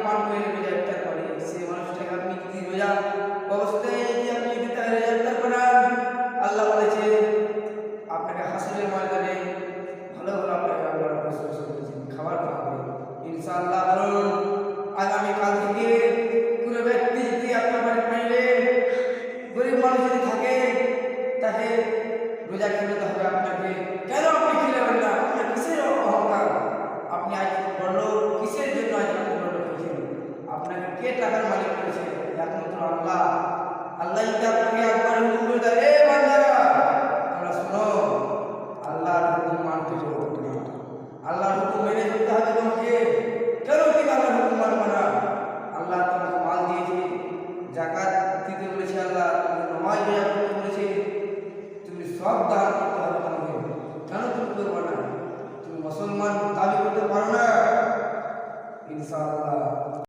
পান করে রোজা ইফতার করে, সেই মানুষটাকে আপনি যদি রোজা অবস্থায় যদি আপনি যদি তার রোজা ইফতার করান, আল্লাহ বলেছে আপনাকে হাসরের ময়দানে ভালো ভালো আপনাকে আল্লাহ খাবার খাওয়াবে ইনশাআল্লাহ। বলুন আগামীকাল থেকে কোনো ব্যক্তি যদি আপনার বাড়ি পাইলে গরিব মানুষ যদি থাকে তাকে রোজা খেতে হবে আপনাকে। কেন আপনি খেলেবেন না? আপনার কিসের অহংকার? আপনি আজ বড় কিসের জন্য আজ আপনি বড় খেয়েছেন? আপনাকে কে টাকার মালিক করেছে? একমাত্র আল্লাহ। আল্লাহ যদি আপনাকে একবার হুকুম করে দেয়, এ বান্দারা তোমরা শোনো, আল্লাহর হুকুম মানতে হবে, আল্লাহর হুকুম মেনে চলতে হবে তোমাকে। কেন কি আল্লাহর হুকুম মানবে না? আল্লাহ তোমাকে মাল দিয়েছে, যাকাত দিতে বলেছে, আল্লাহ নামাজ রোজা করতে বলেছে, তুমি সব দান করতে হবে তোমাকে। কেন তুমি করবে না? তুমি মুসলমান দাবি করতে পারো না? ইনশাআল্লাহ